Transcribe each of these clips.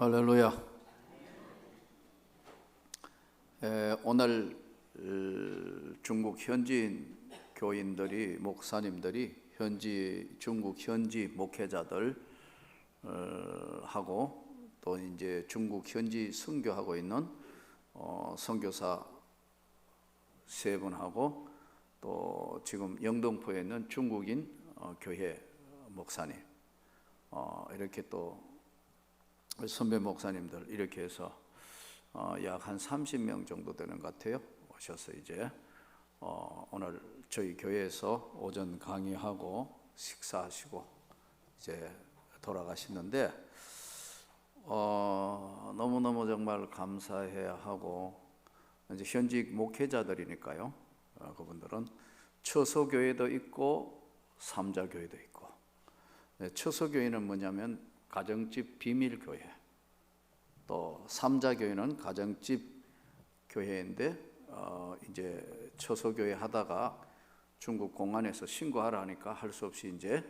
할렐루야. 오늘 중국 현지인 교인들이, 목사님들이 중국 현지 목회자들 하고 또 이제 중국 현지 선교하고 있는 선교사 3분하고 또 지금 영등포에 있는 중국인 교회 목사님 이렇게 또 선배 목사님들 이렇게 해서 약 한 30명 정도 되는 것 같아요. 오셔서 이제 오늘 저희 교회에서 오전 강의하고 식사하시고 이제 돌아가시는데 너무너무 정말 감사해야 하고, 이제 현직 목회자들이니까요. 그분들은 처소교회도 있고 삼자교회도 있고, 처소교회는 뭐냐면 가정집 비밀교회, 또 삼자교회는 가정집 교회인데 이제 처소교회 하다가 중국 공안에서 신고하라 하니까 할 수 없이 이제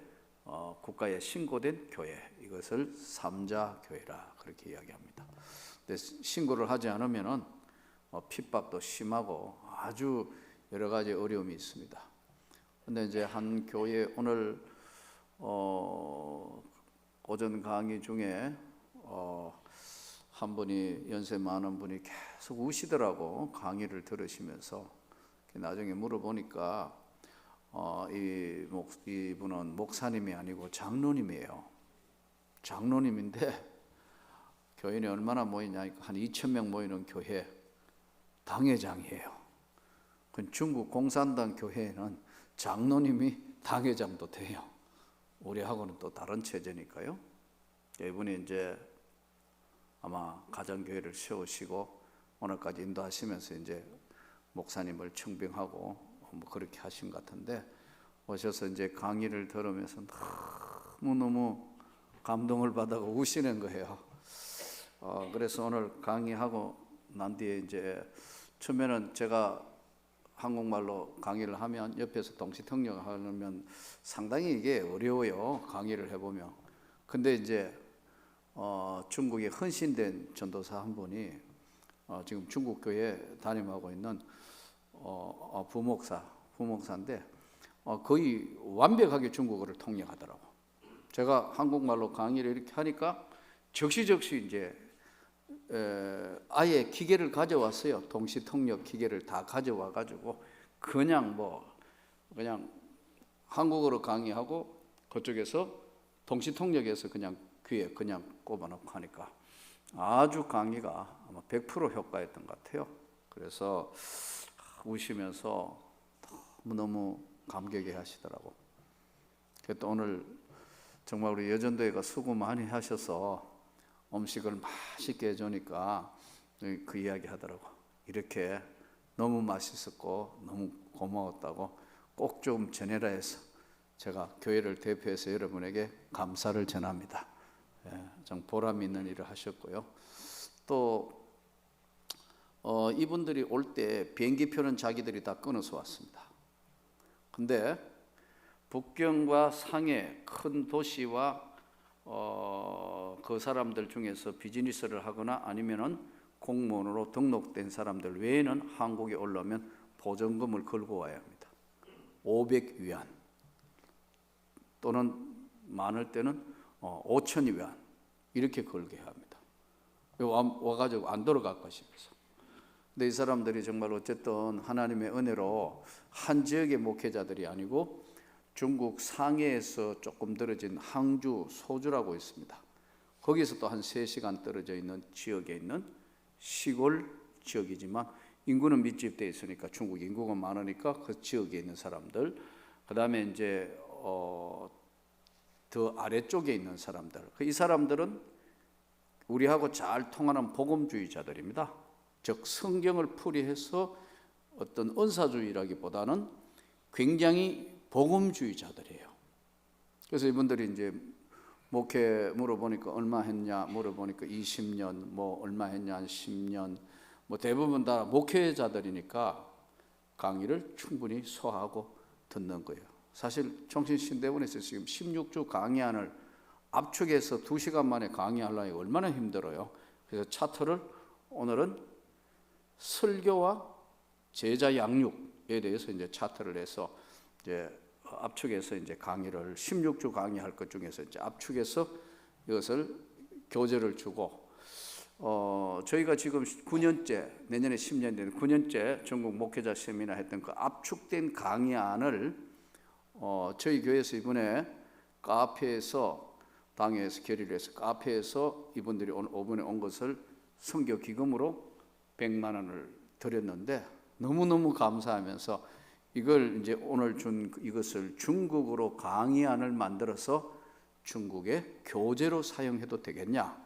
국가에 신고된 교회, 이것을 삼자교회라 그렇게 이야기합니다. 근데 신고를 하지 않으면은 핍박도 심하고 아주 여러 가지 어려움이 있습니다. 근데 이제 한 교회 오늘 오전 강의 중에 한 분이, 연세 많은 분이 계속 우시더라고. 강의를 들으시면서 나중에 물어보니까 이분은 목사님이 아니고 장로님이에요. 장로님인데 교인이 얼마나 모이냐, 한 2,000명 모이는 교회 당회장이에요. 중국 공산당 교회에는 장로님이 당회장도 돼요. 우리하고는 또 다른 체제니까요. 이분이 이제 아마 가정교회를 세우시고 오늘까지 인도하시면서 이제 목사님을 청빙하고 뭐 그렇게 하신 것 같은데, 오셔서 이제 강의를 들으면서 너무너무 감동을 받아서 우시는 거예요. 그래서 오늘 강의하고 난 뒤에 이제 처음에는 제가 한국말로 강의를 하면 옆에서 동시통역을 하면 상당히 이게 어려워요. 강의를 해보면. 근데 이제 중국에 헌신된 전도사 한 분이 지금 중국 교회에 담임하고 있는 부목사인데 거의 완벽하게 중국어를 통역하더라고. 제가 한국말로 강의를 이렇게 하니까 적시적시 이제 아예 기계를 가져왔어요. 동시통역 기계를 다 가져와 가지고 그냥 한국어로 강의하고 그쪽에서 동시통역에서 그냥 귀에 그냥 꼽아놓고 하니까 아주 강의가 아마 100% 효과였던 것 같아요. 그래서 우시면서 너무너무 감격해 하시더라고. 그래서 오늘 정말 우리 여전도회가 수고 많이 하셔서 음식을 맛있게 해주니까 그 이야기 하더라고. 이렇게 너무 맛있었고 너무 고마웠다고 꼭 좀 전해라 해서 제가 교회를 대표해서 여러분에게 감사를 전합니다. 좀 보람 있는 일을 하셨고요. 또 이분들이 올 때 비행기표는 자기들이 다 끊어서 왔습니다. 근데 북경과 상해 큰 도시와 그 사람들 중에서 비즈니스를 하거나 아니면은 공무원으로 등록된 사람들 외에는 한국에 올라오면 보증금을 걸고 와야 합니다. 500위안 또는 많을 때는 5,000위안 이렇게 걸게 합니다. 와가지고 안 돌아갈 것이면서. 근데 이 사람들이 정말 어쨌든 하나님의 은혜로 한 지역의 목회자들이 아니고 중국 상해에서 조금 떨어진 항주 소주라고 있습니다. 거기서 또 한 3시간 떨어져 있는 지역에 있는 시골 지역이지만 인구는 밀집되어 있으니까, 중국 인구가 많으니까 그 지역에 있는 사람들, 그 다음에 이제 더 아래쪽에 있는 사람들, 이 사람들은 우리하고 잘 통하는 복음주의자들입니다. 즉 성경을 풀이해서 어떤 은사주의라기보다는 굉장히 복음주의자들이에요. 그래서 이분들이 이제 목회 물어보니까 얼마 했냐 물어보니까 20년, 뭐 얼마 했냐 한 10년, 뭐 대부분 다 목회자들이니까 강의를 충분히 소화하고 듣는 거예요. 사실 정신신대원에서 지금 16주 강의안을 압축해서 2시간 만에 강의하려니 얼마나 힘들어요. 그래서 차트를 오늘은 설교와 제자 양육에 대해서 이제 차트를 해서 이제 압축해서 이제 강의를 16주 강의할 것 중에서 이제 압축해서 이것을 교재를 주고 저희가 지금 9년째, 내년에 10년 되는 9년째 전국 목회자 세미나 했던 그 압축된 강의안을 저희 교회에서 이번에 카페에서 당회에서 결의를 해서 카페에서 이분들이 오번에 온 것을 선교 기금으로 100만 원을 드렸는데 너무너무 감사하면서 이걸 이제 오늘 준 이것을 중국어로 강의안을 만들어서 중국의 교재로 사용해도 되겠냐?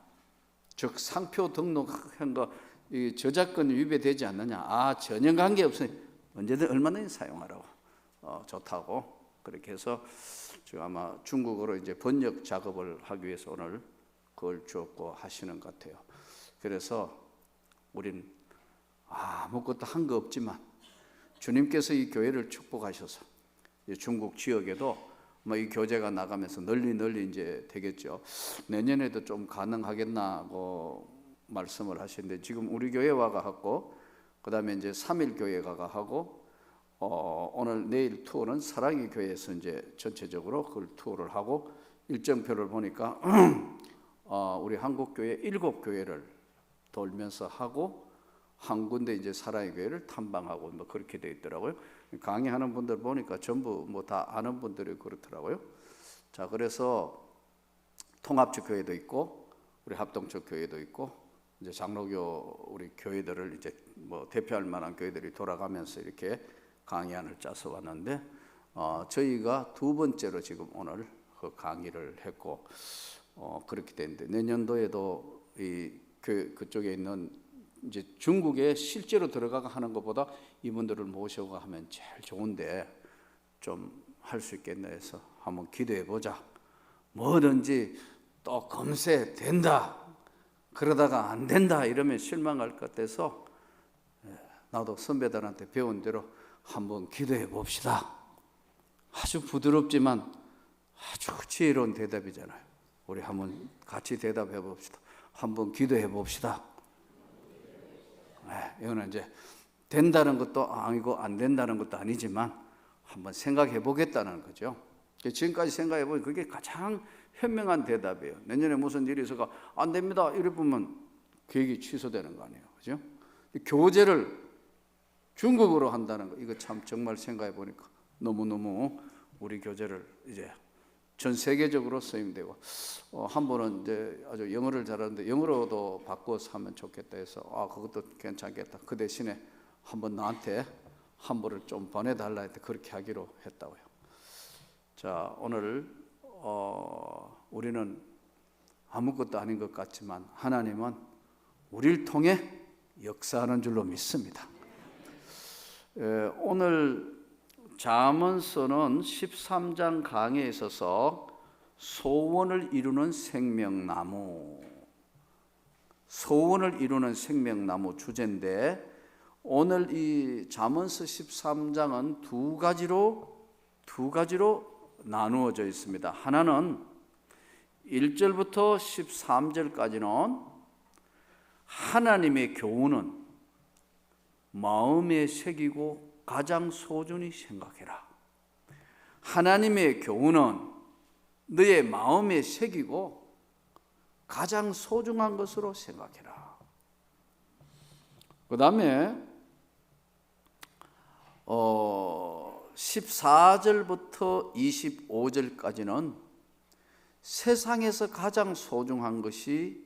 즉 상표 등록한 거 이 저작권 위배되지 않느냐? 전혀 관계 없으니 언제든 얼마든지 사용하라고 좋다고 그렇게 해서 지금 아마 중국어로 이제 번역 작업을 하기 위해서 오늘 그걸 주었고 하시는 것 같아요. 그래서 우린 아무것도 한 거 없지만 주님께서 이 교회를 축복하셔서 중국 지역에도 이 교재가 나가면서 널리 이제 되겠죠. 내년에도 좀 가능하겠나고 말씀을 하시는데 지금 우리 교회 와가 하고 그다음에 이제 3일 교회 가가 하고 오늘 내일 투어는 사랑의 교회에서 이제 전체적으로 그걸 투어를 하고 일정표를 보니까 우리 한국 교회 7교회를 돌면서 하고 한 군데 이제 사랑의 교회를 탐방하고 뭐 그렇게 돼 있더라고요. 강의하는 분들 보니까 전부 뭐 다 아는 분들이 그렇더라고요. 자, 그래서 통합적 교회도 있고 우리 합동적 교회도 있고 이제 장로교 우리 교회들을 이제 뭐 대표할 만한 교회들이 돌아가면서 이렇게 강의안을 짜서 왔는데 저희가 2번째로 지금 오늘 그 강의를 했고 그렇게 되는데 내년도에도 이 그쪽에 있는 이제 중국에 실제로 들어가가 하는 것보다 이분들을 모셔고 하면 제일 좋은데 좀 할 수 있겠나 해서 한번 기도해 보자. 뭐든지 또 금세 된다 그러다가 안 된다 이러면 실망할 것 같아서 나도 선배들한테 배운 대로 한번 기도해 봅시다. 아주 부드럽지만 아주 지혜로운 대답이잖아요. 우리 한번 같이 대답해 봅시다. 한번 기도해 봅시다. 이거는 이제 된다는 것도 아니고 안 된다는 것도 아니지만 한번 생각해 보겠다는 거죠. 지금까지 생각해 보니 그게 가장 현명한 대답이에요. 내년에 무슨 일이 있어가 안 됩니다 이래 보면 계획이 취소되는 거 아니에요, 그죠? 교재를 중국어로 한다는 거 이거 참 정말 생각해 보니까 너무너무 우리 교재를 이제 전 세계적으로 쓰임되고 한 분은 이제 아주 영어를 잘하는데 영어로도 바꿔서 하면 좋겠다 해서 그것도 괜찮겠다. 그 대신에 한번 나한테 한 분을 좀 보내달라 했는데 그렇게 하기로 했다고요. 자, 오늘 우리는 아무것도 아닌 것 같지만 하나님은 우리를 통해 역사하는 줄로 믿습니다. 오늘 잠언서는 13장 강의에 있어서 소원을 이루는 생명나무, 소원을 이루는 생명나무 주제인데 오늘 이 잠언서 13장은 두 가지로 나누어져 있습니다. 하나는 1절부터 13절까지는 하나님의 교훈은 마음에 새기고 가장 소중히 생각해라. 하나님의 교훈은 너의 마음에 새기고 가장 소중한 것으로 생각해라. 그 다음에 14절부터 25절까지는 세상에서 가장 소중한 것이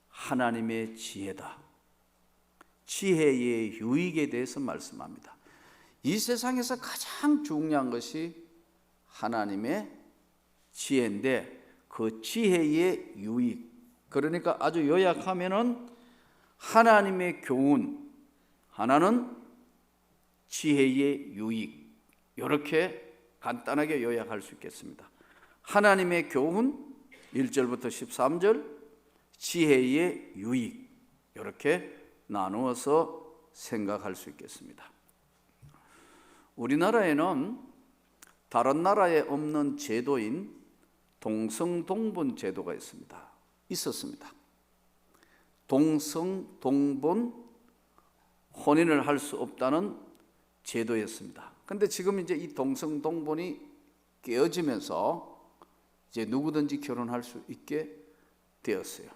하나님의 지혜다. 지혜의 유익에 대해서 말씀합니다. 이 세상에서 가장 중요한 것이 하나님의 지혜인데 그 지혜의 유익, 그러니까 아주 요약하면은 하나님의 교훈, 하나는 지혜의 유익, 이렇게 간단하게 요약할 수 있겠습니다. 하나님의 교훈 1절부터 13절, 지혜의 유익, 이렇게 나누어서 생각할 수 있겠습니다. 우리나라에는 다른 나라에 없는 제도인 동성동본 제도가 있었습니다. 동성동본 혼인을 할 수 없다는 제도였습니다. 근데 지금 이제 이 동성동본이 깨어지면서 이제 누구든지 결혼할 수 있게 되었어요.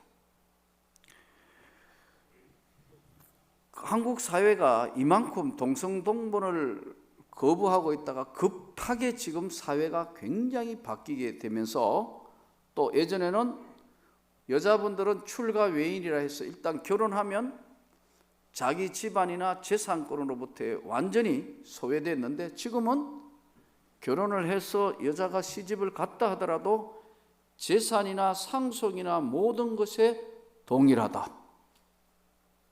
한국 사회가 이만큼 동성동본을 거부하고 있다가 급하게 지금 사회가 굉장히 바뀌게 되면서, 또 예전에는 여자분들은 출가 외인이라 해서 일단 결혼하면 자기 집안이나 재산권으로부터 완전히 소외됐는데, 지금은 결혼을 해서 여자가 시집을 갔다 하더라도 재산이나 상속이나 모든 것에 동일하다.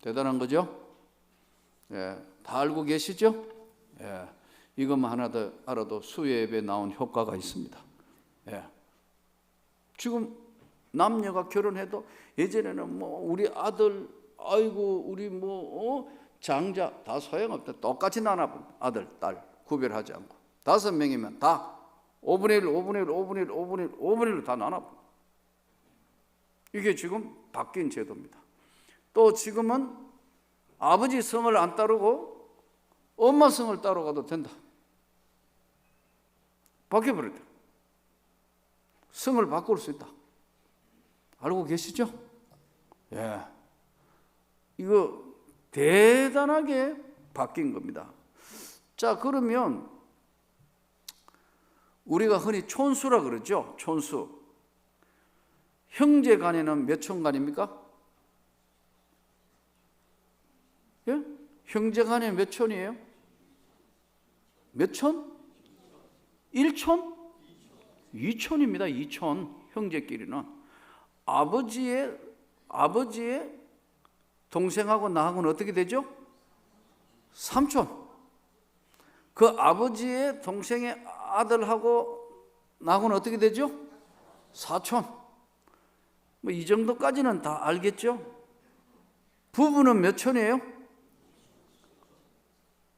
대단한 거죠? 예, 다 알고 계시죠? 예, 이것만 하나 더 알아도 수예에 나온 효과가 있습니다. 예, 지금 남녀가 결혼해도 예전에는 뭐 우리 아들, 아이고 우리 장자 다 소용없다. 똑같이 나눠, 아들, 딸 구별하지 않고 5명이면 다 5분의 1, 5분의 1, 5분의 1, 5분의 1, 5분의 1로 다 나눠. 이게 지금 바뀐 제도입니다. 또 지금은 아버지 성을 안 따르고 엄마 성을 따라가도 된다. 바뀌어버렸다. 성을 바꿀 수 있다. 알고 계시죠? 예. 이거 대단하게 바뀐 겁니다. 자, 그러면 우리가 흔히 촌수라 그러죠. 촌수. 형제 간에는 몇 촌간입니까? 예? 형제 간에 몇 촌이에요? 몇 촌? 1촌? 2촌입니다. 2촌. 형제끼리는 아버지의 동생하고 나하고는 어떻게 되죠? 3촌. 그 아버지의 동생의 아들하고 나하고는 어떻게 되죠? 4촌. 뭐 이 정도까지는 다 알겠죠? 부부는 몇 촌이에요?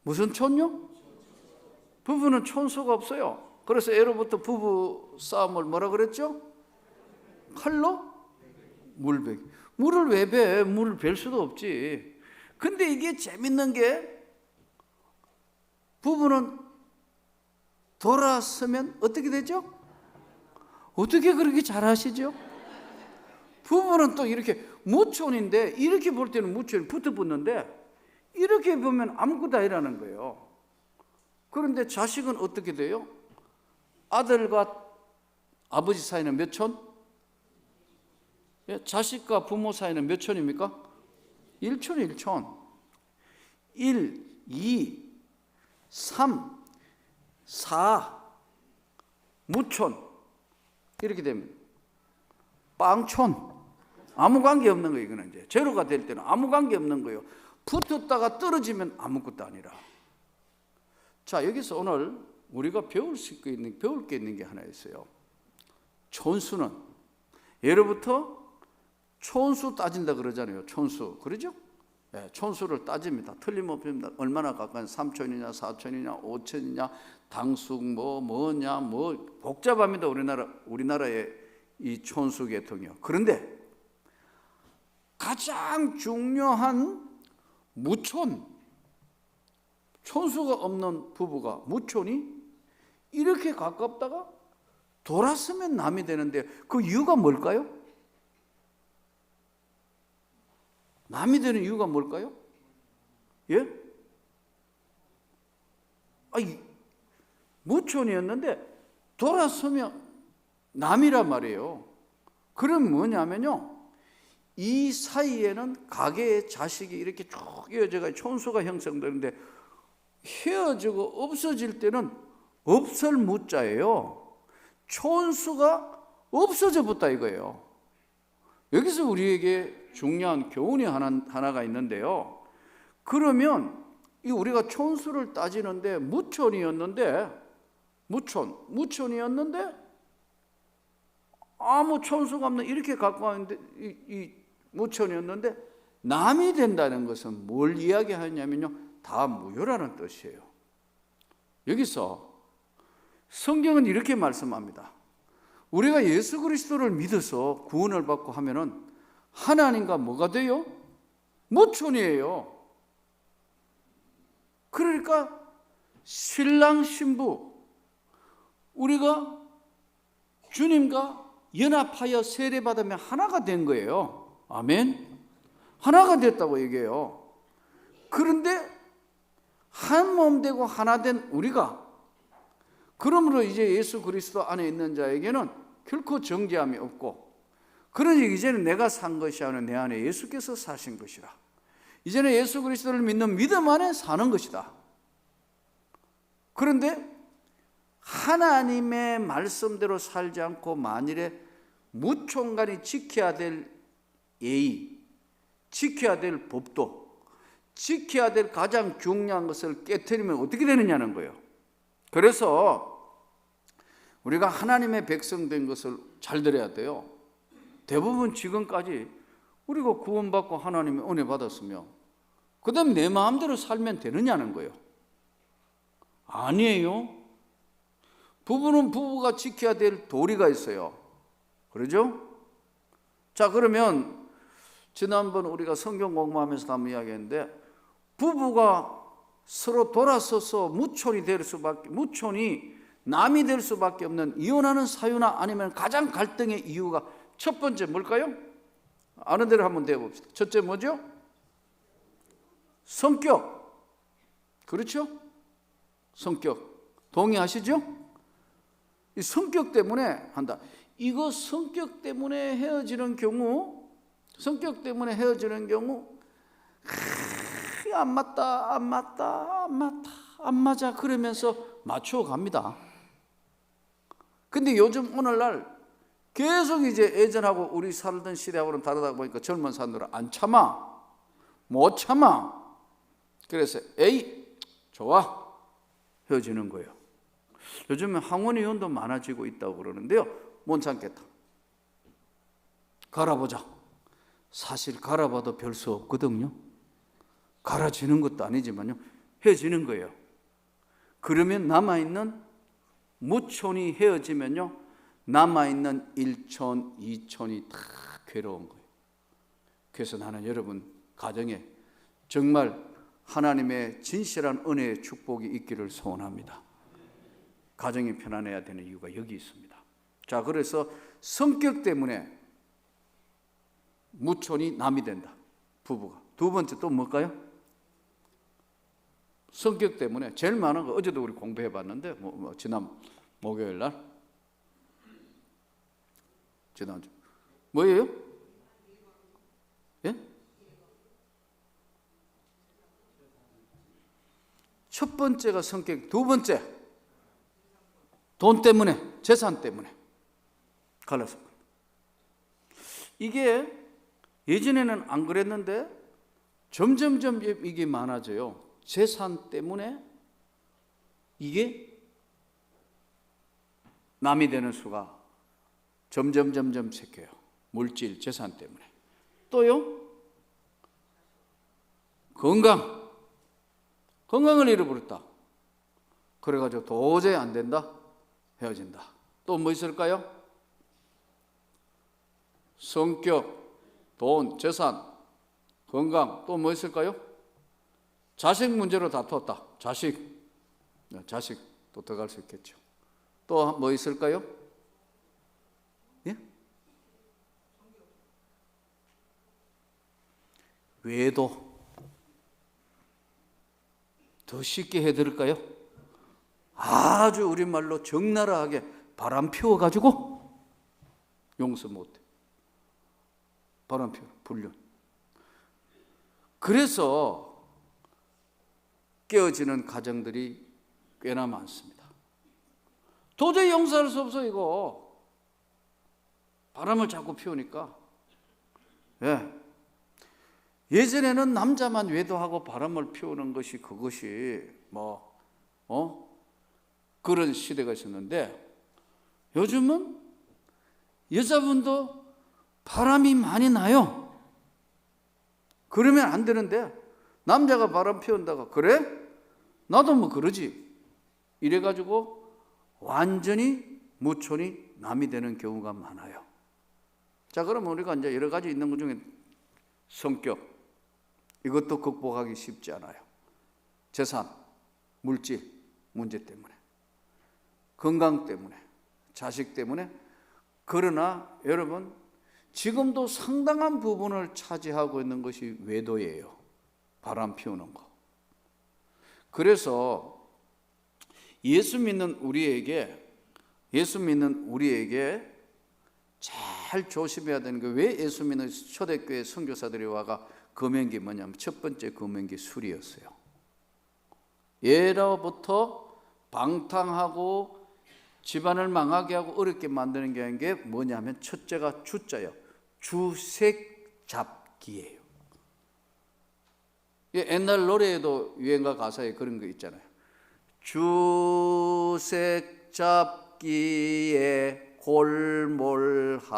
무슨 촌요? 부부는 촌수가 없어요. 그래서 예로부터 부부 싸움을 뭐라 그랬죠? 칼로 물베기. 물을 왜 배? 물을 벨 수도 없지. 근데 이게 재밌는 게, 부부는 돌아서면 어떻게 되죠? 어떻게 그렇게 잘하시죠? 부부는 또 이렇게 무촌인데, 이렇게 볼 때는 무촌이 붙어 붙는데 이렇게 보면 아무것도 아니라는 거예요. 그런데 자식은 어떻게 돼요? 아들과 아버지 사이는 몇 촌? 자식과 부모 사이는 몇 촌입니까? 1촌, 1촌. 1, 2, 3, 4, 무촌. 이렇게 되면 빵촌. 아무 관계 없는 거예요. 이거는 이제 제로가 될 때는 아무 관계 없는 거예요. 붙었다가 떨어지면 아무것도 아니라. 자, 여기서 오늘 우리가 배울 게 있는 게 하나 있어요. 촌수는 예로부터 촌수 따진다 그러잖아요. 촌수. 그러죠? 네, 촌수를 따집니다. 틀림없습니다. 얼마나 가까운 3촌이냐 4촌이냐 5촌이냐 당숙 뭐냐 복잡합니다. 우리나라의 이 촌수 계통이요. 그런데 가장 중요한 무촌, 촌수가 없는 부부가 무촌이 이렇게 가깝다가 돌아서면 남이 되는데, 그 이유가 뭘까요? 남이 되는 이유가 뭘까요? 예? 무촌이었는데 돌아서면 남이란 말이에요. 그럼 뭐냐면요, 이 사이에는 가게의 자식이 이렇게 쭉 이어져가 촌수가 형성되는데, 헤어지고 없어질 때는 없을 무자예요. 촌수가 없어져 붙다 이거예요. 여기서 우리에게 중요한 교훈이 하나가 있는데요. 그러면 이 우리가 촌수를 따지는데 무촌이었는데 아무 촌수가 없는 이렇게 가까운데 이 무촌이었는데 남이 된다는 것은 뭘 이야기하냐면요, 다 무효라는 뜻이에요. 여기서 성경은 이렇게 말씀합니다. 우리가 예수 그리스도를 믿어서 구원을 받고 하면은 하나님과 뭐가 돼요? 무촌이에요. 그러니까 신랑 신부, 우리가 주님과 연합하여 세례받으면 하나가 된 거예요. 아멘. 하나가 됐다고 얘기해요. 그런데 한 몸 되고 하나 된 우리가, 그러므로 이제 예수 그리스도 안에 있는 자에게는 결코 정죄함이 없고, 그러니 이제는 내가 산 것이 아니라 내 안에 예수께서 사신 것이라. 이제는 예수 그리스도를 믿는 믿음 안에 사는 것이다. 그런데 하나님의 말씀대로 살지 않고 만일에 무총간이 지켜야 될 예의, 지켜야 될 법도, 지켜야 될 가장 중요한 것을 깨트리면 어떻게 되느냐는 거예요. 그래서 우리가 하나님의 백성 된 것을 잘 들어야 돼요. 대부분 지금까지 우리가 구원받고 하나님의 은혜 받았으며 그 다음 내 마음대로 살면 되느냐는 거예요. 아니에요. 부부는 부부가 지켜야 될 도리가 있어요. 그러죠? 자, 그러면 지난번 우리가 성경 공부하면서 한번 이야기했는데, 부부가 서로 돌아서서 무촌이 될 수밖에, 무촌이 남이 될 수밖에 없는 이혼하는 사유나 아니면 가장 갈등의 이유가 첫 번째 뭘까요? 아는 대로 한번 대봅시다. 첫째 뭐죠? 성격. 그렇죠? 성격. 동의하시죠? 이 성격 때문에 한다. 이거 성격 때문에 헤어지는 경우, 안 맞아 그러면서 맞춰 갑니다. 근데 요즘 오늘날 계속 이제 예전하고 우리 살던 시대하고는 다르다 보니까 젊은 사람들은 안 참아, 못 참아. 그래서 에이 좋아 헤어지는 거예요. 요즘에 항원이혼도 많아지고 있다고 그러는데요, 못 참겠다, 갈아보자. 사실 갈아봐도 별 수 없거든요. 갈아지는 것도 아니지만요, 헤어지는 거예요. 그러면 남아있는 무촌이 헤어지면요, 남아있는 1촌, 2촌이 다 괴로운 거예요. 그래서 나는 여러분 가정에 정말 하나님의 진실한 은혜의 축복이 있기를 소원합니다. 가정이 편안해야 되는 이유가 여기 있습니다. 자, 그래서 성격 때문에 무촌이 남이 된다, 부부가. 두 번째 또 뭘까요? 성격 때문에 제일 많은 거, 어제도 우리 공부해 봤는데 지난 목요일 날, 지난주 뭐예요? 예? 첫 번째가 성격, 두 번째 돈 때문에, 재산 때문에 갈라서. 이게 예전에는 안 그랬는데 점점점 이게 많아져요. 재산 때문에 이게 남이 되는 수가 점점 생겨요. 물질, 재산 때문에. 또요, 건강을 잃어버렸다. 그래가지고 도저히 안 된다, 헤어진다. 또 뭐 있을까요? 성격, 돈, 재산, 건강, 또 뭐 있을까요? 자식 문제로 다투었다. 자식도 들어갈 수 있겠죠. 또 뭐 있을까요? 예? 외도. 더 쉽게 해드릴까요? 아주 우리말로 적나라하게 바람 피워가지고 용서 못해. 바람 피워, 불륜. 그래서 깨어지는 가정들이 꽤나 많습니다. 도저히 용서할 수 없어. 이거 바람을 자꾸 피우니까. 예전에는 남자만 외도하고 바람을 피우는 것이, 그것이 그런 시대가 있었는데, 요즘은 여자분도 바람이 많이 나요. 그러면 안 되는데 남자가 바람 피운다고, 그래? 나도 뭐 그러지. 이래가지고 완전히 무촌이 남이 되는 경우가 많아요. 자, 그러면 우리가 이제 여러 가지 있는 것 중에 성격, 이것도 극복하기 쉽지 않아요. 재산, 물질 문제 때문에, 건강 때문에, 자식 때문에. 그러나 여러분, 지금도 상당한 부분을 차지하고 있는 것이 외도예요. 바람 피우는 거. 그래서 예수 믿는 우리에게 잘 조심해야 되는 게, 왜 예수 믿는 초대교회 선교사들이 와가 금연기 뭐냐면, 첫 번째 금연기 술이었어요. 예로부터 방탕하고 집안을 망하게 하고 어렵게 만드는 게 뭐냐면, 첫째가 주자예요. 주색 잡기예요. 옛날 노래에도 유행가 가사에 그런 거 있잖아요. 주색 잡기에 골몰하여.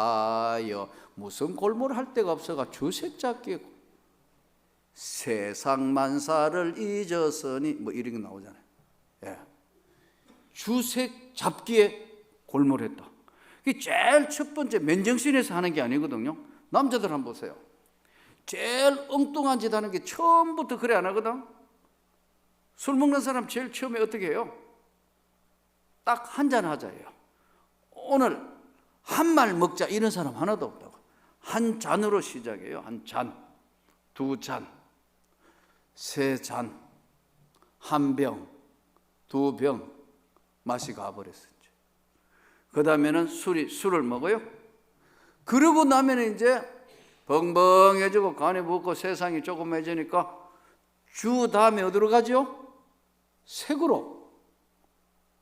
무슨 골몰할 데가 없어가 주색 잡기에 세상 만사를 잊었으니 뭐 이런 게 나오잖아요. 예. 주색 잡기에 골몰했다. 이게 제일 첫 번째, 맨정신에서 하는 게 아니거든요. 남자들 한번 보세요. 제일 엉뚱한 짓 하는 게 처음부터 그래 안 하거든. 술 먹는 사람 제일 처음에 어떻게 해요? 딱 한 잔 하자예요. 오늘 한 말 먹자 이런 사람 하나도 없다고. 한 잔으로 시작해요. 한 잔, 두 잔, 세 잔, 한 병, 두 병 맛이 가버렸었죠. 그 다음에는 술을 먹어요. 그러고 나면 이제 벙벙해지고 간이 붓고 세상이 조그매지니까 주 다음에 어디로 가죠? 색으로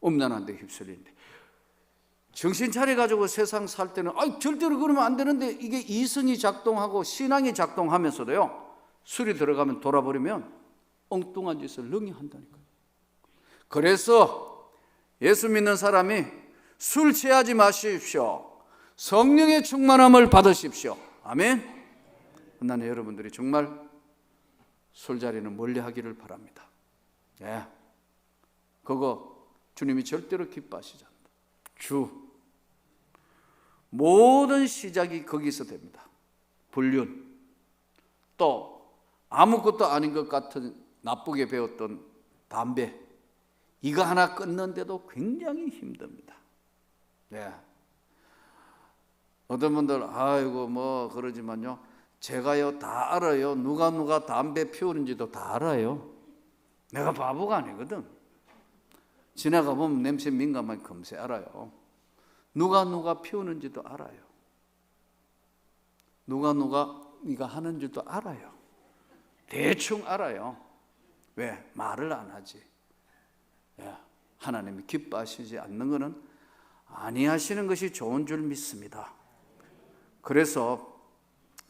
음란한 데 휩쓸리는데, 정신 차려가지고 세상 살 때는 절대로 그러면 안 되는데, 이게 이성이 작동하고 신앙이 작동하면서도요, 술이 들어가면 돌아버리면 엉뚱한 짓을 능히 한다니까요. 그래서 예수 믿는 사람이 술 취하지 마십시오. 성령의 충만함을 받으십시오. 아멘. 나는 여러분들이 정말 술자리는 멀리 하기를 바랍니다. 예. 그거 주님이 절대로 기뻐하시지 않는다. 모든 시작이 거기서 됩니다. 불륜, 또 아무것도 아닌 것 같은 나쁘게 배웠던 담배, 이거 하나 끊는데도 굉장히 힘듭니다. 네. 어떤 분들 아이고 뭐 그러지만요, 제가요 다 알아요. 누가 담배 피우는지도 다 알아요. 내가 바보가 아니거든. 지나가 보면 냄새 민감하게 금세 알아요. 누가 피우는지도 알아요. 누가 이거 하는 줄도 알아요. 대충 알아요. 왜? 말을 안 하지. 하나님이 기뻐하시지 않는 것은 아니하시는 것이 좋은 줄 믿습니다. 그래서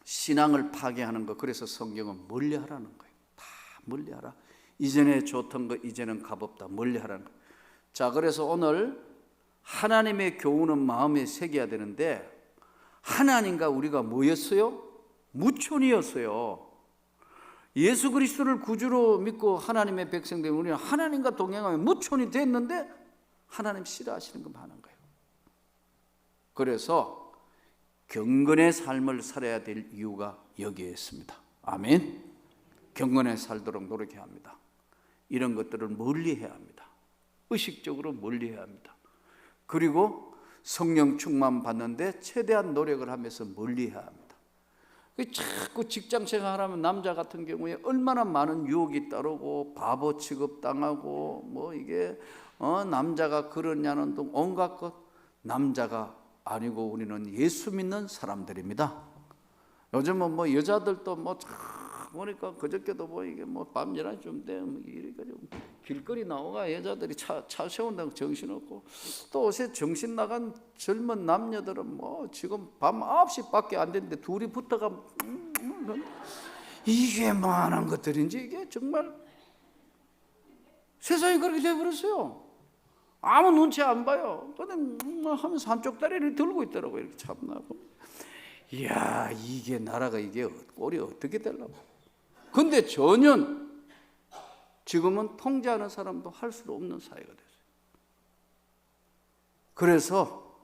신앙을 파괴하는 것, 그래서 성경은 멀리하라는 거예요. 다 멀리하라. 이전에 좋던 거 이제는 값없다. 멀리하라는 거예요. 자, 그래서 오늘 하나님의 교훈은 마음에 새겨야 되는데, 하나님과 우리가 뭐였어요? 무촌이었어요. 예수 그리스도를 구주로 믿고 하나님의 백성된 우리는 하나님과 동행하며 무촌이 됐는데 하나님 싫어하시는 거 많은 거예요. 그래서 경건의 삶을 살아야 될 이유가 여기에 있습니다. 아멘. 경건에 살도록 노력해야 합니다. 이런 것들을 멀리해야 합니다. 의식적으로 멀리해야 합니다. 그리고 성령 충만 받는데 최대한 노력을 하면서 멀리해야 합니다. 자꾸 직장생활하면 남자 같은 경우에 얼마나 많은 유혹이 따르고 바보 취급당하고 뭐 이게 남자가 그러냐는 등 온갖 것. 남자가 아니고 우리는 예수 믿는 사람들입니다. 요즘은 뭐 여자들도 뭐 보니까 그저께도 뭐 이게 뭐 밤 11시쯤 되면 이렇게 길거리 나오가 여자들이 차 세운다고 정신없고, 또 요새 정신 나간 젊은 남녀들은 뭐 지금 밤 9시밖에 안 됐는데 둘이 붙어가 이게 뭐 하는 것들인지, 이게 정말 세상이 그렇게 돼버렸어요. 아무 눈치 안 봐요. 근데 하면서 한쪽 다리를 들고 있더라고요. 이렇게 참나고. 이야, 이게 나라가 이게 꼴이 어떻게 되려고. 근데 전혀 지금은 통제하는 사람도 할 수 없는 사회가 됐어요. 그래서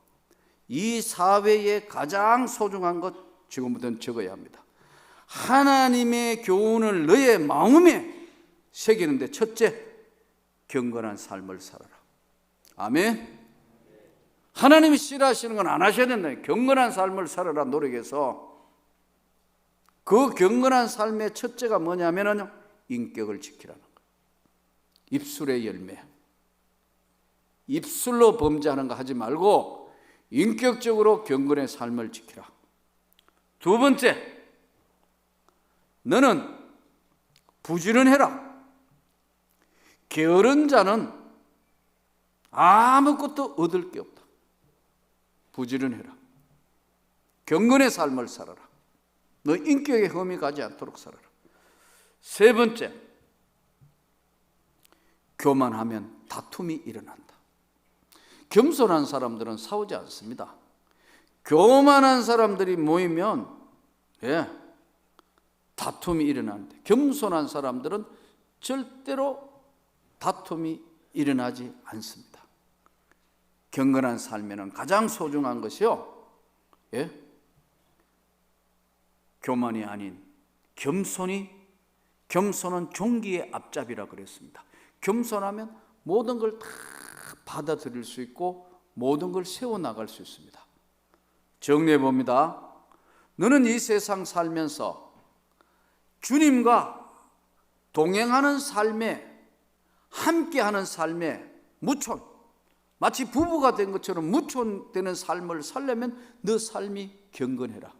이 사회에 가장 소중한 것 지금부터는 적어야 합니다. 하나님의 교훈을 너의 마음에 새기는데 첫째, 경건한 삶을 살아라. 아멘. 하나님이 싫어하시는 건 안 하셔야 된다. 경건한 삶을 살아라 노력해서. 그 경건한 삶의 첫째가 뭐냐면요, 인격을 지키라는 거예요. 입술의 열매. 입술로 범죄하는 거 하지 말고 인격적으로 경건의 삶을 지키라. 두 번째, 너는 부지런해라. 게으른 자는 아무것도 얻을 게 없다. 부지런해라. 경건의 삶을 살아라. 너 인격에 흠이 가지 않도록 살아라. 세 번째, 교만하면 다툼이 일어난다. 겸손한 사람들은 싸우지 않습니다. 교만한 사람들이 모이면 다툼이 일어나는데, 겸손한 사람들은 절대로 다툼이 일어나지 않습니다. 경건한 삶에는 가장 소중한 것이요, 교만이 아닌 겸손은 종기의 앞잡이라 그랬습니다. 겸손하면 모든 걸 다 받아들일 수 있고 모든 걸 세워나갈 수 있습니다. 정리해 봅니다. 너는 이 세상 살면서 주님과 동행하는 삶에, 함께하는 삶에 무촌, 마치 부부가 된 것처럼 무촌되는 삶을 살려면 너 삶이 경건해라,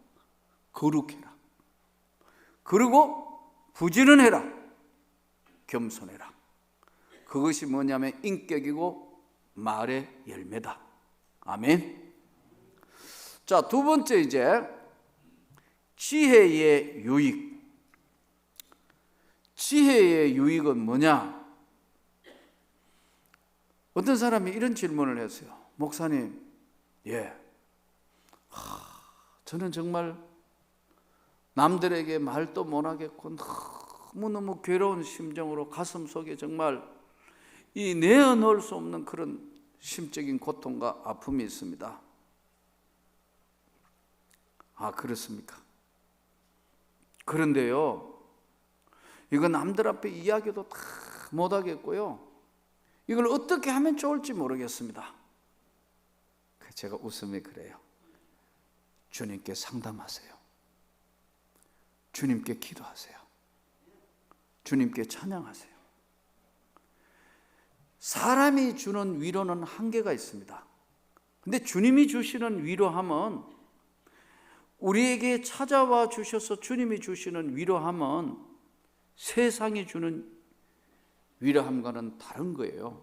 거룩해라, 그리고 부지런해라, 겸손해라. 그것이 뭐냐면 인격이고 말의 열매다. 아멘. 자, 두 번째, 이제 지혜의 유익. 지혜의 유익은 뭐냐? 어떤 사람이 이런 질문을 했어요. 목사님, 저는 정말 남들에게 말도 못하겠고 너무너무 괴로운 심정으로 가슴 속에 정말 이 내어놓을 수 없는 그런 심적인 고통과 아픔이 있습니다. 아, 그렇습니까? 그런데요, 이거 남들 앞에 이야기도 다 못하겠고요, 이걸 어떻게 하면 좋을지 모르겠습니다. 제가 웃음이 그래요. 주님께 상담하세요. 주님께 기도하세요. 주님께 찬양하세요. 사람이 주는 위로는 한계가 있습니다. 근데 주님이 주시는 위로함은, 우리에게 찾아와 주셔서 주님이 주시는 위로함은 세상이 주는 위로함과는 다른 거예요.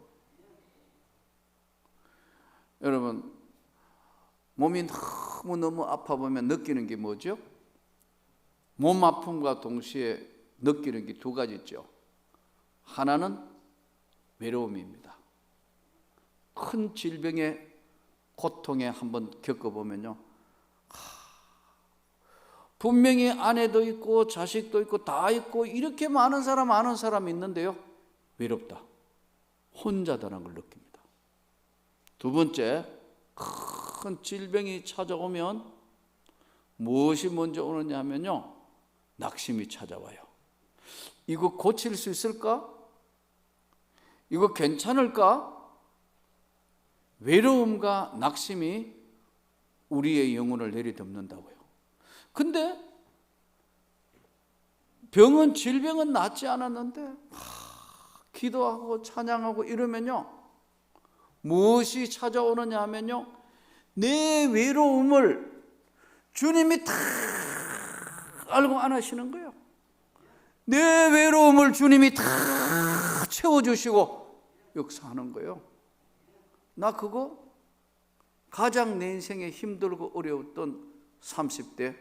여러분, 몸이 너무너무 아파 보면 느끼는 게 뭐죠? 몸 아픔과 동시에 느끼는 게 두 가지 있죠. 하나는 외로움입니다. 큰 질병의 고통에 한번 겪어보면요, 분명히 아내도 있고 자식도 있고 다 있고 이렇게 많은 사람, 아는 사람이 있는데요, 외롭다, 혼자다라는 걸 느낍니다. 두 번째, 큰 질병이 찾아오면 무엇이 먼저 오느냐 하면요, 낙심이 찾아와요. 이거 고칠 수 있을까? 이거 괜찮을까? 외로움과 낙심이 우리의 영혼을 내리덮는다고요. 근데 질병은 낫지 않았는데 기도하고 찬양하고 이러면요, 무엇이 찾아오느냐 하면요, 내 외로움을 주님이 다 알고 안 하시는 거예요. 내 외로움을 주님이 다 채워주시고 역사하는 거예요. 나 그거 가장 내 인생에 힘들고 어려웠던 30대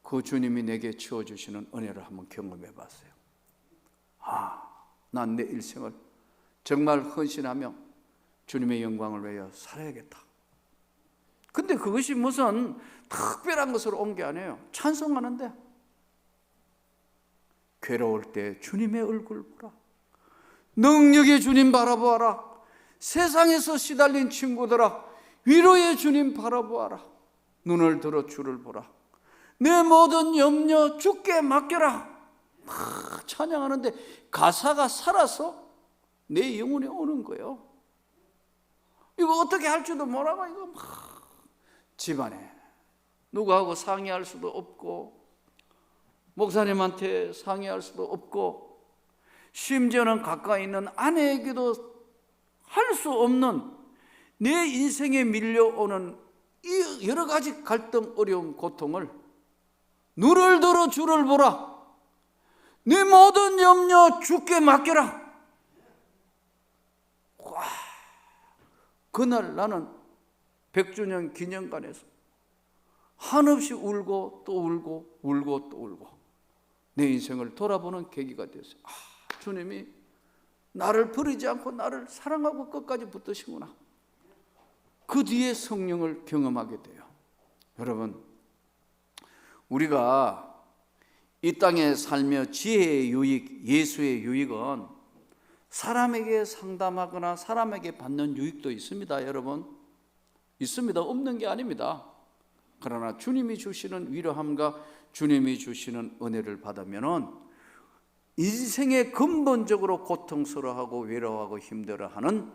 그 주님이 내게 채워주시는 은혜를 한번 경험해 봤어요. 난 내 일생을 정말 헌신하며 주님의 영광을 위하여 살아야겠다. 근데 그것이 무슨 특별한 것으로 온 게 아니에요. 찬송하는데 괴로울 때 주님의 얼굴 보라, 능력의 주님 바라보아라, 세상에서 시달린 친구들아 위로의 주님 바라보아라. 눈을 들어 주를 보라. 내 모든 염려 주께 맡겨라. 막 찬양하는데 가사가 살아서 내 영혼에 오는 거예요. 이거 어떻게 할 줄도 모르고 이거 막 집안에 누구하고 상의할 수도 없고 목사님한테 상의할 수도 없고 심지어는 가까이 있는 아내에게도 할 수 없는 내 인생에 밀려오는 이 여러 가지 갈등, 어려움, 고통을 눈을 들어 주를 보라. 네 모든 염려 주께 맡겨라. 와, 그날 나는 100주년 기념관에서 한없이 울고 또 울고 울고 또 울고 내 인생을 돌아보는 계기가 됐어요. 주님이 나를 버리지 않고 나를 사랑하고 끝까지 붙드시구나. 그 뒤에 성령을 경험하게 돼요. 여러분, 우리가 이 땅에 살며 지혜의 유익, 예수의 유익은 사람에게 상담하거나 사람에게 받는 유익도 있습니다. 여러분, 있습니다. 없는 게 아닙니다. 그러나 주님이 주시는 위로함과 주님이 주시는 은혜를 받으면은 인생에 근본적으로 고통스러워하고 외로워하고 힘들어하는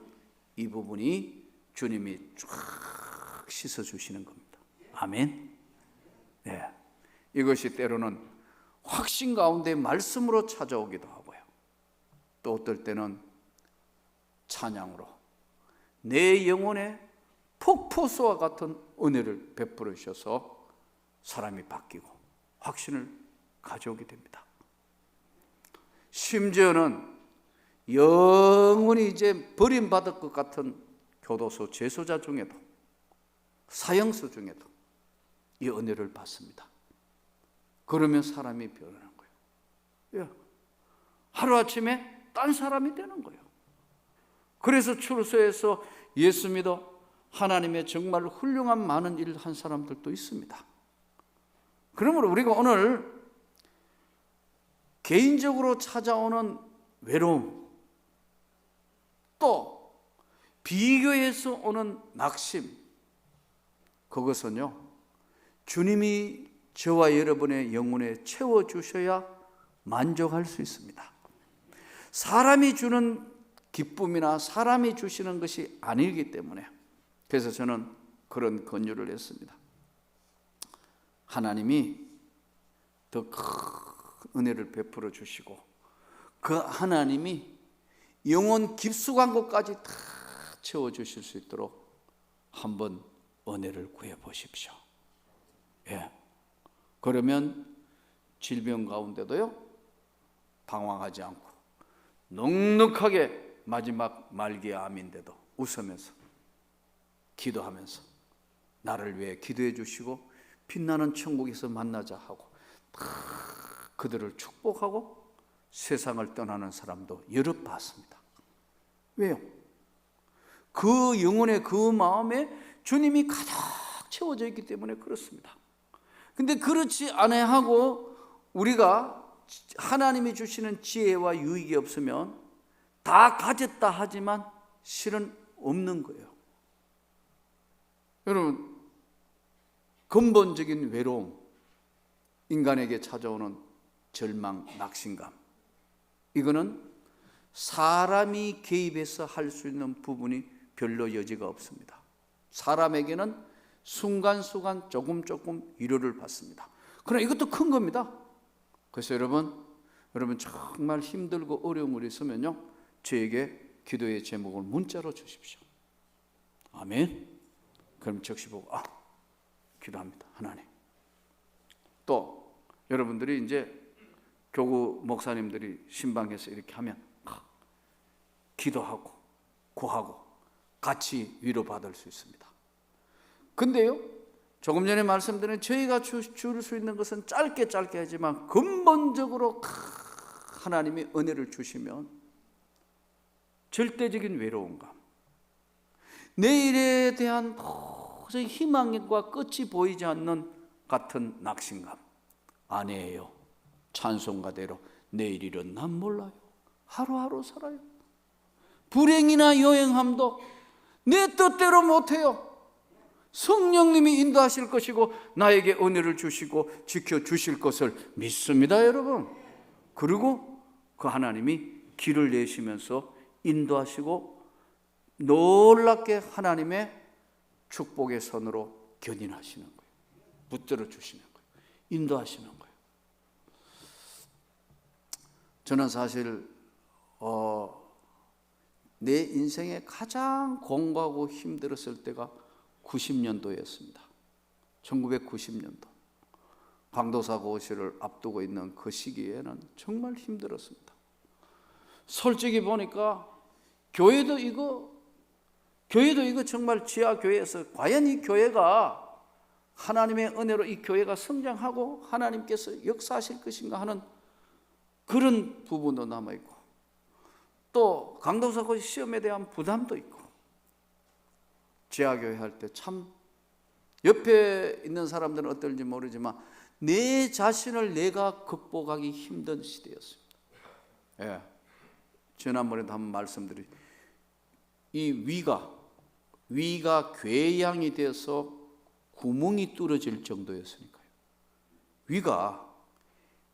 이 부분이 주님이 쫙 씻어주시는 겁니다. 아멘. 네. 이것이 때로는 확신 가운데 말씀으로 찾아오기도 하고요. 또 어떨 때는 찬양으로 내 영혼에 폭포수와 같은 은혜를 베풀어 주셔서 사람이 바뀌고 확신을 가져오게 됩니다. 심지어는 영원히 이제 버림받을 것 같은 교도소 재소자 중에도 사형수 중에도 이 은혜를 받습니다. 그러면 사람이 변하는 거예요. 하루아침에 딴 사람이 되는 거예요. 그래서 출소해서 예수 믿어 하나님의 정말 훌륭한 많은 일을 한 사람들도 있습니다. 그러므로 우리가 오늘 개인적으로 찾아오는 외로움, 또 비교해서 오는 낙심, 그것은요, 주님이 저와 여러분의 영혼에 채워주셔야 만족할 수 있습니다. 사람이 주는 기쁨이나 사람이 주시는 것이 아니기 때문에, 그래서 저는 그런 권유를 했습니다. 하나님이 더 큰 은혜를 베풀어 주시고 그 하나님이 영혼 깊숙한 곳까지 다 채워주실 수 있도록 한번 은혜를 구해 보십시오. 그러면 질병 가운데도요, 방황하지 않고 넉넉하게 마지막 말기의 암인데도 웃으면서 기도하면서 나를 위해 기도해 주시고 빛나는 천국에서 만나자 하고 그들을 축복하고 세상을 떠나는 사람도 여러 봤습니다. 왜요? 그 영혼의 그 마음에 주님이 가득 채워져 있기 때문에 그렇습니다. 근데 그렇지 아니하고 우리가 하나님이 주시는 지혜와 유익이 없으면 다 가졌다 하지만 실은 없는 거예요. 여러분, 근본적인 외로움, 인간에게 찾아오는 절망, 낙심감, 이거는 사람이 개입해서 할 수 있는 부분이 별로 여지가 없습니다. 사람에게는 순간순간 조금 위로를 받습니다. 그러나 이것도 큰 겁니다. 그래서 여러분 정말 힘들고 어려운 일이 있으면요, 저에게 기도의 제목을 문자로 주십시오. 아멘. 그럼 적시 보고 기도합니다. 하나님. 또 여러분들이 이제 교구 목사님들이 신방에서 이렇게 하면 기도하고 구하고 같이 위로받을 수 있습니다. 근데요, 조금 전에 말씀드린 저희가 줄 수 있는 것은 짧게 하지만 근본적으로 하나님이 은혜를 주시면 절대적인 외로움감, 내일에 대한 도저히 희망과 끝이 보이지 않는 같은 낙심감, 아니에요. 찬송가대로 내일 일은 난 몰라요. 하루하루 살아요. 불행이나 여행함도 내 뜻대로 못해요. 성령님이 인도하실 것이고 나에게 은혜를 주시고 지켜주실 것을 믿습니다, 여러분. 그리고 그 하나님이 길을 내시면서 인도하시고 놀랍게 하나님의 축복의 선으로 견인하시는 거예요. 붙들어 주시는 거예요. 인도하시는 거예요. 저는 사실 내 인생에 가장 공부하고 힘들었을 때가 90년도였습니다. 1990년도. 강도사 고시를 앞두고 있는 그 시기에는 정말 힘들었습니다. 솔직히 보니까 교회도 이거 정말 지하교회에서 과연 이 교회가 하나님의 은혜로 이 교회가 성장하고 하나님께서 역사하실 것인가 하는 그런 부분도 남아있고, 또 강도사 고시 시험에 대한 부담도 있고, 지하교회 할 때 참 옆에 있는 사람들은 어떨지 모르지만 내 자신을 내가 극복하기 힘든 시대였습니다. 예. 지난번에도 한번 말씀드린 이 위가 궤양이 되어서 구멍이 뚫어질 정도였으니까요.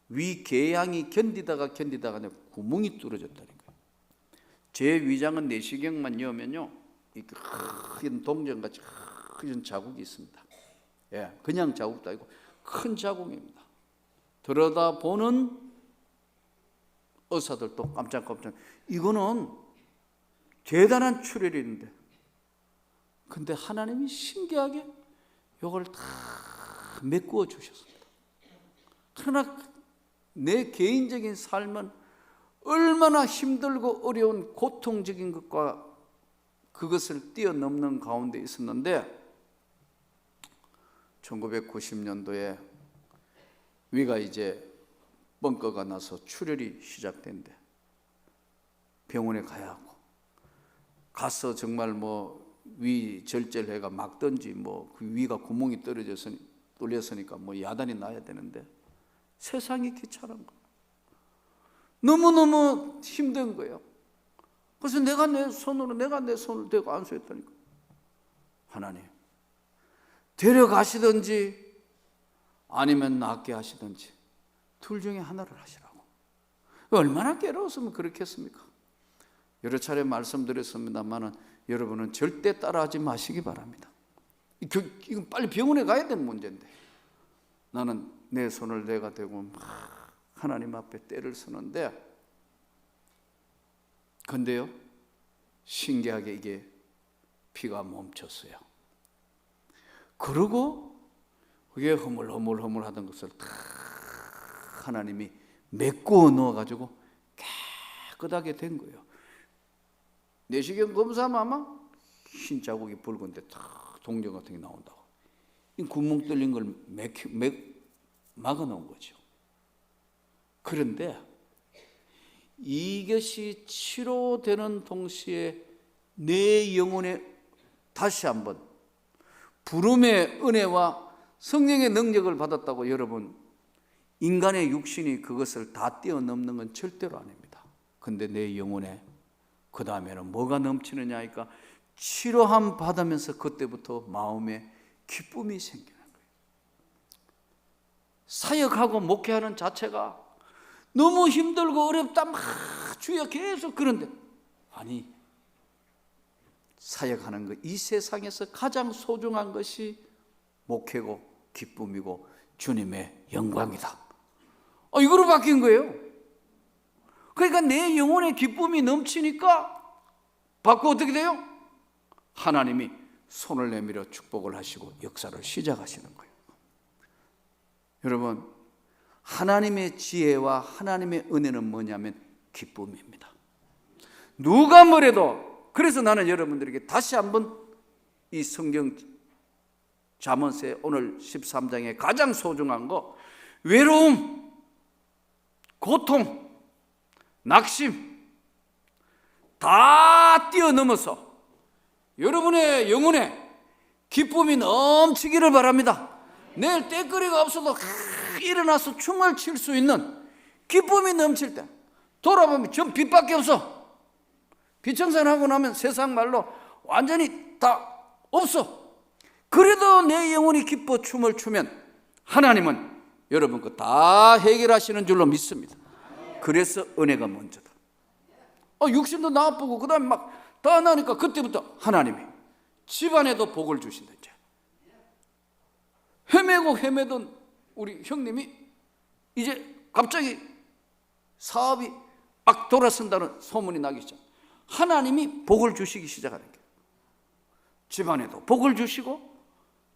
위 궤양이 견디다가 구멍이 뚫어졌다니까요. 제 위장은 내시경만 여면요, 이렇게 큰 동전같이 큰 자국이 있습니다. 예, 그냥 자국도 아니고 큰 자국입니다. 들여다보는 의사들도 깜짝깜짝, 이거는 대단한 출혈인데, 근데 하나님이 신기하게 이걸 다 메꾸어 주셨습니다. 그러나 내 개인적인 삶은 얼마나 힘들고 어려운 고통적인 것과 그것을 뛰어넘는 가운데 있었는데, 1990년도에 위가 이제 뻥커가 나서 출혈이 시작된대. 병원에 가야 하고, 가서 정말 위 절제해가 막든지 그 위가 구멍이 뚫렸으니까 야단이 나야 되는데 세상이 귀찮은 거, 너무너무 힘든 거예요. 그래서 내가 내 손을 대고 안수했다니까. 하나님, 데려가시든지 아니면 낫게 하시든지 둘 중에 하나를 하시라고. 얼마나 괴로웠으면 그렇게 했습니까? 여러 차례 말씀드렸습니다만 여러분은 절대 따라하지 마시기 바랍니다. 이건 빨리 병원에 가야 되는 문제인데, 나는 내 손을 내가 대고 막 하나님 앞에 때를 쓰는데, 근데요, 신기하게 이게 피가 멈췄어요. 그리고 그게 허물허물 하던 것을 다 하나님이 메꾸어 넣어가지고 깨끗하게 된 거예요. 내시경 검사하면 아마 흰 자국이 붉은데 다 동전 같은 게 나온다고. 이 구멍 뚫린 걸 막아 놓은 거죠. 그런데 이것이 치료되는 동시에 내 영혼에 다시 한번 부름의 은혜와 성령의 능력을 받았다고 여러분, 인간의 육신이 그것을 다 뛰어넘는 건 절대로 아닙니다. 근데 내 영혼에 그 다음에는 뭐가 넘치느냐 하니까 치료함 받으면서 그때부터 마음에 기쁨이 생기는 거예요. 사역하고 목회하는 자체가 너무 힘들고 어렵다 막 주여 계속 그런데, 아니, 사역하는 것, 이 세상에서 가장 소중한 것이 목회고 기쁨이고 주님의 영광이다. 이거로 바뀐 거예요. 그러니까 내 영혼의 기쁨이 넘치니까 받고 어떻게 돼요? 하나님이 손을 내밀어 축복을 하시고 역사를 시작하시는 거예요. 여러분, 하나님의 지혜와 하나님의 은혜는 뭐냐면 기쁨입니다. 누가 뭐래도, 그래서 나는 여러분들에게 다시 한번 이 성경 잠언세 오늘 13장의 가장 소중한 거, 외로움, 고통, 낙심 다 뛰어넘어서 여러분의 영혼에 기쁨이 넘치기를 바랍니다. 내일 때거리가 없어도 일어나서 춤을 출 수 있는 기쁨이 넘칠 때, 돌아보면 전 빛밖에 없어. 빛 청산하고 나면 세상 말로 완전히 다 없어. 그래도 내 영혼이 기뻐 춤을 추면 하나님은 여러분 거 다 해결하시는 줄로 믿습니다. 그래서 은혜가 먼저다. 육신도 나쁘고 그 다음에 막 다 나니까 그때부터 하나님이 집안에도 복을 주신다. 이제 헤매던 우리 형님이 이제 갑자기 사업이 막 돌아선다는 소문이 나기 시작. 하나님이 복을 주시기 시작하는 거예요. 집안에도 복을 주시고,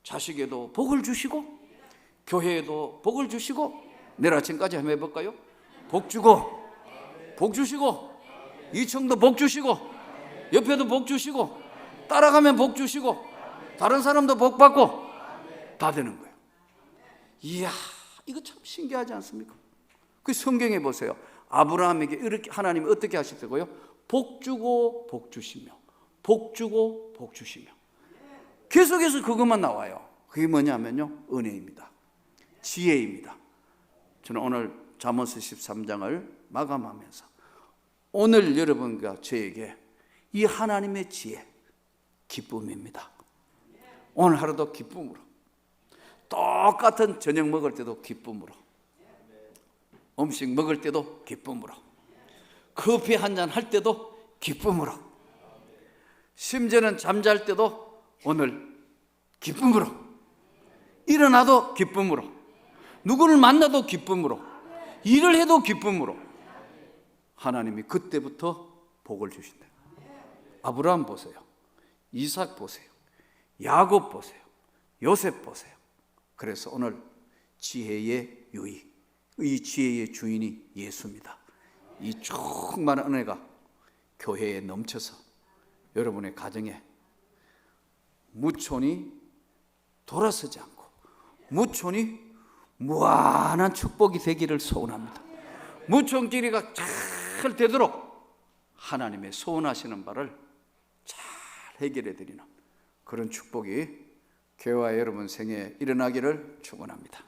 자식에도 복을 주시고, 교회에도 복을 주시고, 내일 아침까지 한번 해볼까요? 복 주고, 복 주시고, 2층도 복 주시고, 옆에도 복 주시고, 따라가면 복 주시고, 다른 사람도 복 받고, 다 되는 거예요. 이야, 이거 참 신기하지 않습니까? 그 성경에 보세요. 아브라함에게 이렇게 하나님이 어떻게 하셨다고요? 복 주고 복 주시며, 복 주고 복 주시며. 계속해서 그것만 나와요. 그게 뭐냐면요, 은혜입니다. 지혜입니다. 저는 오늘 잠언서 13장을 마감하면서 오늘 여러분과 저에게 이 하나님의 지혜, 기쁨입니다. 오늘 하루도 기쁨으로, 똑같은 저녁 먹을 때도 기쁨으로, 음식 먹을 때도 기쁨으로, 커피 한잔 할 때도 기쁨으로, 심지어는 잠잘 때도 오늘 기쁨으로, 일어나도 기쁨으로, 누구를 만나도 기쁨으로, 일을 해도 기쁨으로, 하나님이 그때부터 복을 주신다. 아브라함 보세요, 이삭 보세요, 야곱 보세요, 요셉 보세요. 그래서 오늘 지혜의 유익, 이 지혜의 주인이 예수입니다. 이 충만한 은혜가 교회에 넘쳐서 여러분의 가정에 무촌이 돌아서지 않고 무촌이 무한한 축복이 되기를 소원합니다. 무촌끼리가 잘 되도록 하나님의 소원하시는 바를 잘 해결해 드리는 그런 축복이 교회와 여러분 생애에 일어나기를 축원합니다.